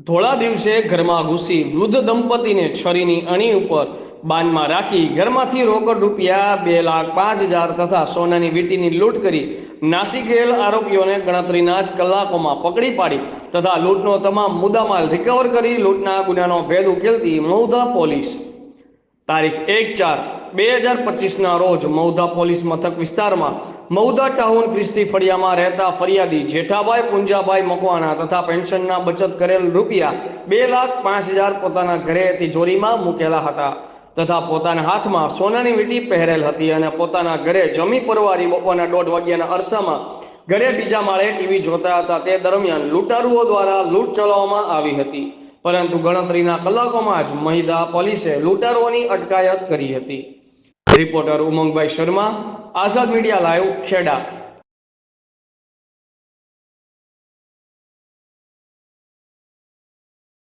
ધોળા દિવસે ઘરમાં ઘૂસી વૃદ્ધ દંપતીને છરીની અણી ઉપર બાનમાં રાખી ઘરમાંથી રોકડ રૂપિયા 2,05,000 તથા સોનાની વીંટીની લૂંટ કરી નાસી ગયેલ આરોપીઓને ગણતરીના જ કલાકોમાં પકડી પાડી તથા લૂંટનો તમામ મુદ્દામાલ રિકવર કરી લૂંટના ગુનાનો ભેદ ઉકેલતી મૌધા પોલીસ તારીખ 1/4/2025ના રોજ મૌધા પોલીસ મથક વિસ્તારમાં મૌધા ટાઉન ક્રિસ્તી ફળિયામાં રહેતા ફરિયાદી જેઠાભાઈ પુંજાભાઈ મકવાણા તથા પેન્શનના બચત કરેલ રૂપિયા 2,05,000 પોતાના ઘરે તિજોરીમાં મૂકેલા હતા તથા પોતાના હાથમાં સોનાની વીંટી પહેરેલ હતી અને પોતાના ઘરે જમી પરવારી બપોરના 1:30 વાગ્યાના અરસામાં ઘરે બીજા માળે ટીવી જોતા હતા તે દરમિયાન લૂંટારુઓ દ્વારા લૂંટ ચલાવવામાં આવી હતી, પરંતુ ગણતરીના કલાકોમાં જ મહિધા પોલીસે લૂંટારુઓની અટકાયત કરી હતી। રિપોર્ટર ઉમંગભાઈ શર્મા, આઝાદ મીડિયા લાઈવ, ખેડા।